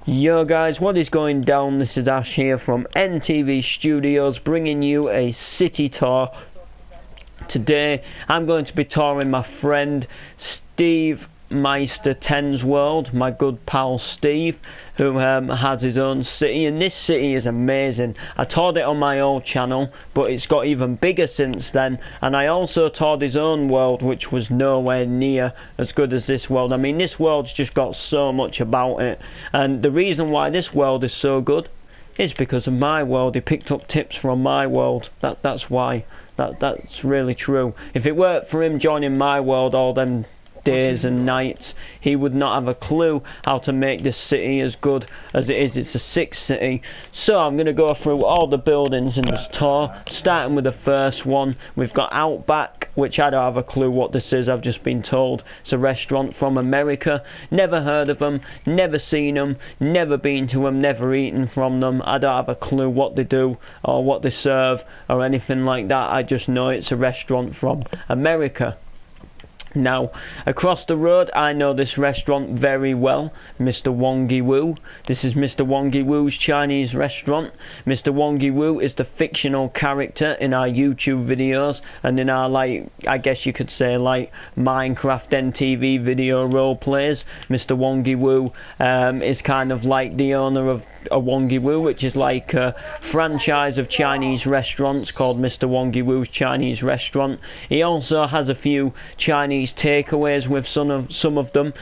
Yo guys, what is going down? This is Ash here from NTV Studios, bringing you a city tour. Today I'm going to be touring my friend Steve Meister 10's world, my good pal Steve, who has his own city, and this city is amazing. I toured it on my old channel, but it's got even bigger since then, and I also toured his own world, which was nowhere near as good as this world. I mean, this world's just got so much about it, and the reason why this world is so good is because of my world. He picked up tips from my world. That's why. That's really true. If it weren't for him joining my world all them days and nights, he would not have a clue how to make this city as good as it is. It's a sick city. So I'm going to go through all the buildings in this tour, starting with the first one. We've got Outback, which I don't have a clue what this is. I've just been told it's a restaurant from America. Never heard of them, never seen them, never been to them, never eaten from them. I don't have a clue what they do or what they serve or anything like that. I just know it's a restaurant from America. Now, across the road, I know this restaurant very well, Mr. Wongi Woo. This is Mr. Wongi Woo's Chinese restaurant. Mr. Wongi Woo is the fictional character in our YouTube videos and in our, I guess you could say, Minecraft NTV video role plays. Mr. Wongi Woo is kind of like the owner of a Wongi Woo, which is like a franchise of Chinese restaurants called Mr. Wongi Woo's Chinese Restaurant. He also has a few Chinese takeaways with some of them.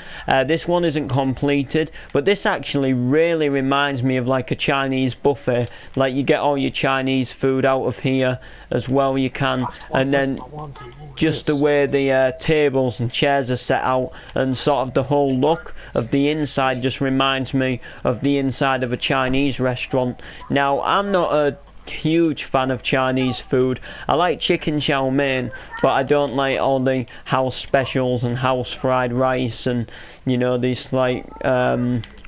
This one isn't completed, but this actually really reminds me of like a Chinese buffet. Like, you get all your Chinese food out of here as well, you can, and then just the way the tables and chairs are set out and sort of the whole look of the inside just reminds me of the inside of a Chinese restaurant. Now, I'm not a huge fan of Chinese food. I like chicken chow mein, but I don't like all the house specials and house fried rice and, you know, these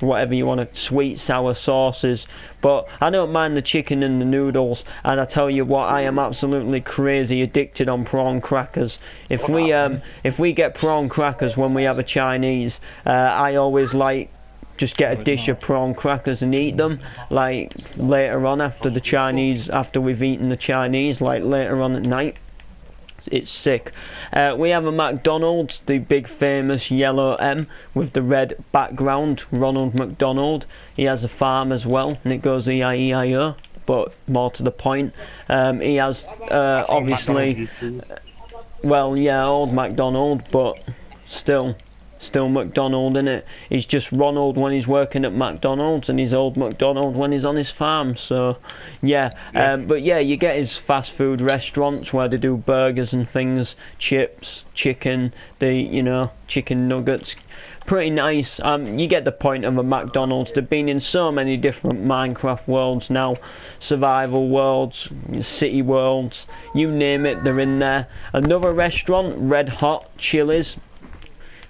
whatever you want to, sweet sour sauces. But I don't mind the chicken and the noodles, and I tell you what, I am absolutely crazy addicted on prawn crackers. If we get prawn crackers when we have a Chinese, I always just get a dish of prawn crackers and eat them, like later on after we've eaten the Chinese, like later on at night. It's sick. We have a McDonald's, the big famous yellow M with the red background, Ronald McDonald. He has a farm as well, and it goes E-I-E-I-O, but more to the point. He has obviously, well, yeah, old McDonald, but still McDonald, innit? He's just Ronald when he's working at McDonald's, and he's old McDonald when he's on his farm. So yeah. But yeah, you get his fast food restaurants where they do burgers and things, chips, chicken, chicken nuggets. Pretty nice. You get the point of a McDonald's. They've been in so many different Minecraft worlds now, survival worlds, city worlds, you name it, they're in there. Another restaurant, Red Hot Chili's.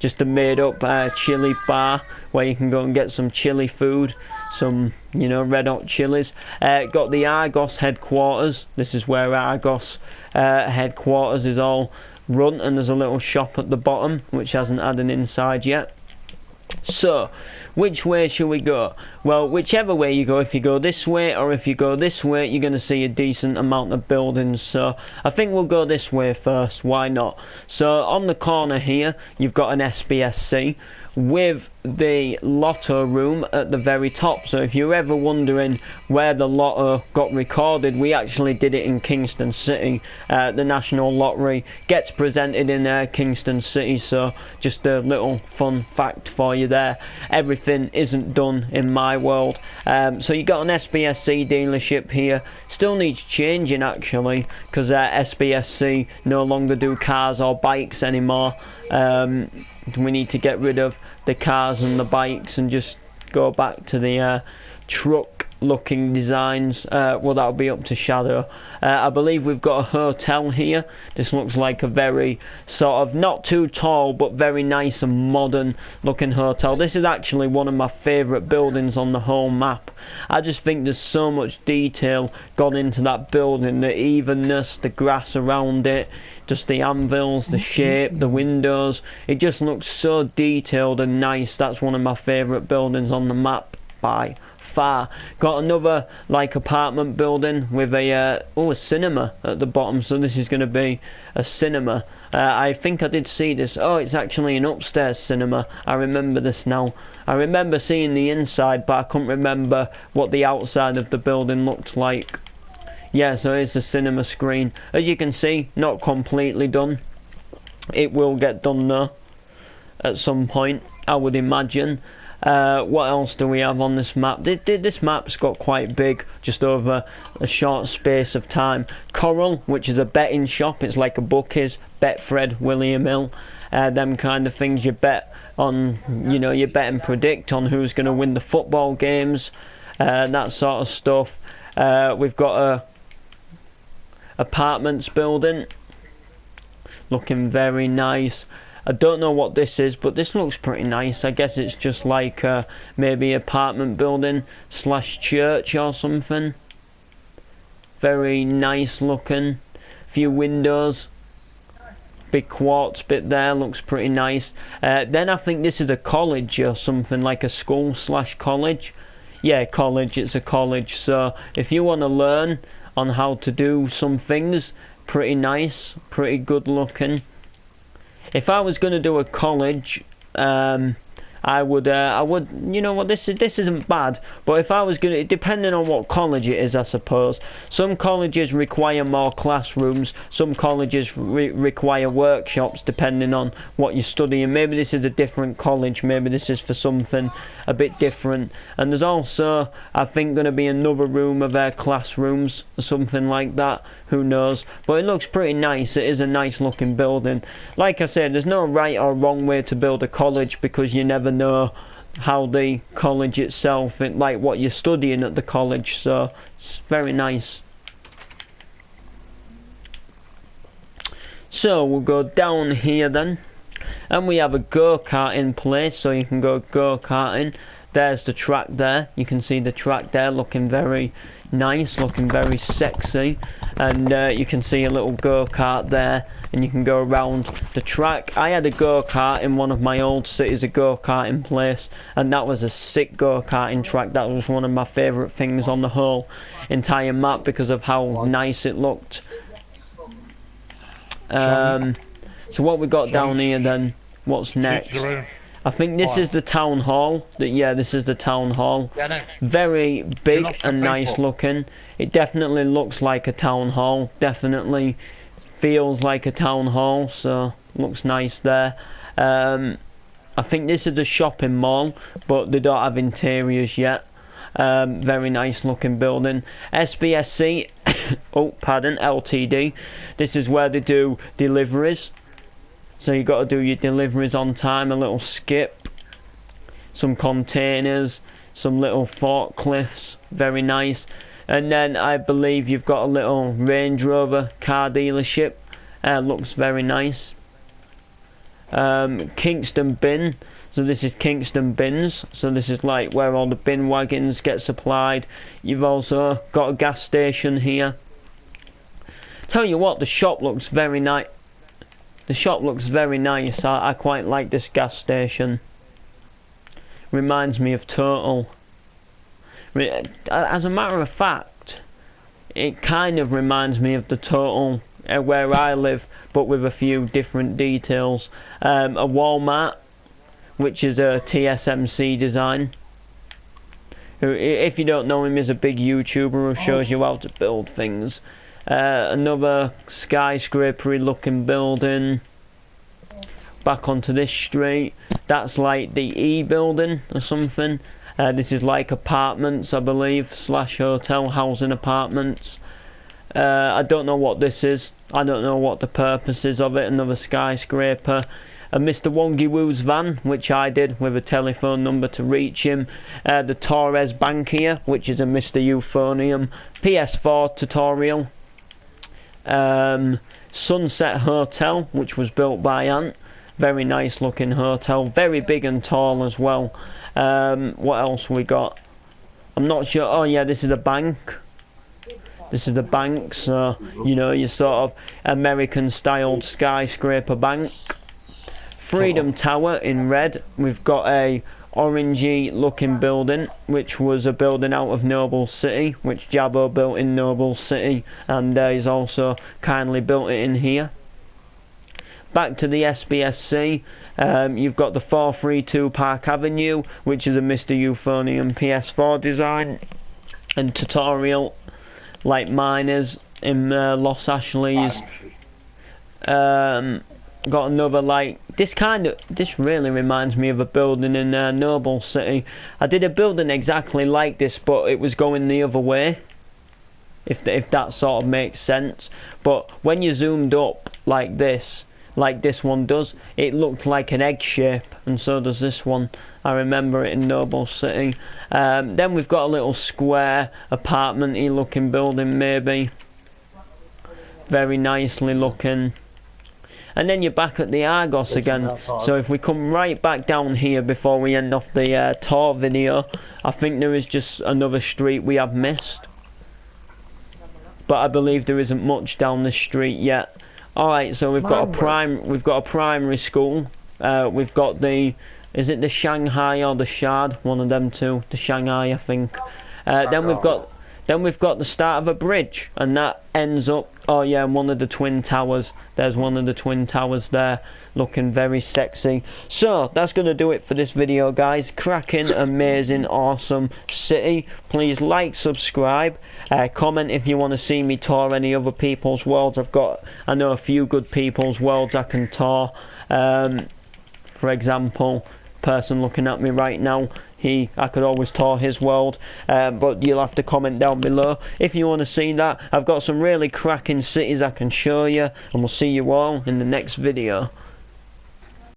Just a made-up chili bar where you can go and get some chili food, some, red hot chilies. Got the Argos headquarters. This is where Argos headquarters is all run, and there's a little shop at the bottom which hasn't had an inside yet. So, which way should we go? Well, whichever way you go, if you go this way or if you go this way, you're going to see a decent amount of buildings. So, I think we'll go this way first. Why not? So, on the corner here, you've got an SBSC with the lotto room at the very top. So if you're ever wondering where the lotto got recorded, we actually did it in Kingston City. The National Lottery gets presented in Kingston City, so just a little fun fact for you there. Everything isn't done in my world. So you got an SBSC dealership here. Still needs changing actually, because SBSC no longer do cars or bikes anymore. We need to get rid of the cars and the bikes and just go back to the truck looking designs. Well, that'll be up to Shadow. I believe we've got a hotel here. This looks like a very sort of not too tall but very nice and modern looking hotel. This is actually one of my favourite buildings on the whole map. I just think there's so much detail gone into that building, the evenness, the grass around it, just the anvils, the shape, the windows. It just looks so detailed and nice. That's one of my favourite buildings on the map. by far. Got another like apartment building with a cinema at the bottom, so this is going to be a cinema. I think I did see this. Oh, it's actually an upstairs cinema. I remember this now. I remember seeing the inside, but I couldn't remember what the outside of the building looked like. Yeah, so here's the cinema screen. As you can see, not completely done. It will get done though at some point, I would imagine. What else do we have on this map? This map's got quite big, just over a short space of time. Coral, which is a betting shop. It's like a bookies, Betfred, William Hill, them kind of things. You bet on, you know, you bet and predict on who's going to win the football games, that sort of stuff. We've got a apartments building, looking very nice. I don't know what this is, but this looks pretty nice. I guess it's just like maybe apartment building slash church or something. Very nice looking. Few windows. Big quartz bit there, looks pretty nice. Then I think this is a college or something, like a school slash college. Yeah, college, it's a college. So if you want to learn on how to do some things, pretty nice, pretty good looking. If I was going to do a college, I would, you know what, this isn't bad, but if I was going to, depending on what college it is, I suppose. Some colleges require more classrooms, some colleges require workshops, depending on what you're studying. Maybe this is a different college, maybe this is for something a bit different. And there's also, I think, going to be another room of classrooms, or something like that, who knows. But it looks pretty nice, it is a nice looking building. Like I said, there's no right or wrong way to build a college, because you never know how the college itself, like what you're studying at the college, so it's very nice. So we'll go down here then, and we have a go-kart in place, so you can go go-karting. There's the track there, you can see the track there looking very nice, looking very sexy, and you can see a little go-kart there, and you can go around the track. I had a go-kart in one of my old cities, a go-karting place, and that was a sick go-karting track. That was one of my favourite things on the whole entire map, because of how nice it looked. So what we got down here then, what's next? I think this is the town hall. Yeah, this is the town hall. Very big and nice looking. It definitely looks like a town hall. Definitely feels like a town hall. So looks nice there. I think this is the shopping mall, but they don't have interiors yet. Very nice looking building. SBSC, oh pardon, LTD. This is where they do deliveries. So you got to do your deliveries on time. A little skip, some containers, some little forklifts. Very nice. And then I believe you've got a little Range Rover car dealership. Looks very nice. Kingston bin. So this is Kingston bins. So this is like where all the bin wagons get supplied. You've also got a gas station here. Tell you what, the shop looks very nice. The shop looks very nice. I quite like this gas station. Reminds me of Total. As a matter of fact, it kind of reminds me of the Total where I live, but with a few different details. A Walmart, which is a TSMC design. Who, if you don't know him, is a big YouTuber who shows you how to build things. Another skyscraper looking building. Back onto this street. That's like the E building or something. This is like apartments, I believe, slash hotel, housing apartments. I don't know what this is. I don't know what the purpose is of it. Another skyscraper. Mr. Wongi Woo's van, which I did with a telephone number to reach him. The Torres Bank here, which is a Mr. Euphonium. PS4 tutorial. Sunset Hotel, which was built by Ant. Very nice looking hotel. Very big and tall as well. What else we got? I'm not sure. Oh yeah, this is a bank. This is the bank, so you know, your sort of American styled skyscraper bank. Freedom Tower in red. We've got a orangey looking building, which was a building out of Noble City, which Jabbo built in Noble City, and he's also kindly built it in here. Back to the SBSC, you've got the 432 Park Avenue, which is a Mr. Euphonium PS4 design and tutorial, like mine is in Los Ashley's. Got another, like, this really reminds me of a building in Noble City. I did a building exactly like this, but it was going the other way, if that sort of makes sense. But when you zoomed up like this one does, it looked like an egg shape, and so does this one. I remember it in Noble City. Then we've got a little square apartment-y looking building, maybe. Very nicely looking. And then you're back at the Argos again. So if we come right back down here before we end off the tour video, I think there is just another street we have missed. But I believe there isn't much down the street yet. Alright, so we've got a primary school. We've got is it the Shanghai or the Shard? One of them two. The Shanghai, I think. Then we've got the start of a bridge, and that ends up, oh yeah, one of the twin towers. There's one of the twin towers there, looking very sexy. So that's gonna do it for this video, guys. Cracking, amazing, awesome city. Please like, subscribe, comment if you want to see me tour any other people's worlds. I know a few good people's worlds I can tour. For example, person looking at me right now, I could always tour his world, but you'll have to comment down below if you want to see that. I've got some really cracking cities I can show you, and we'll see you all in the next video.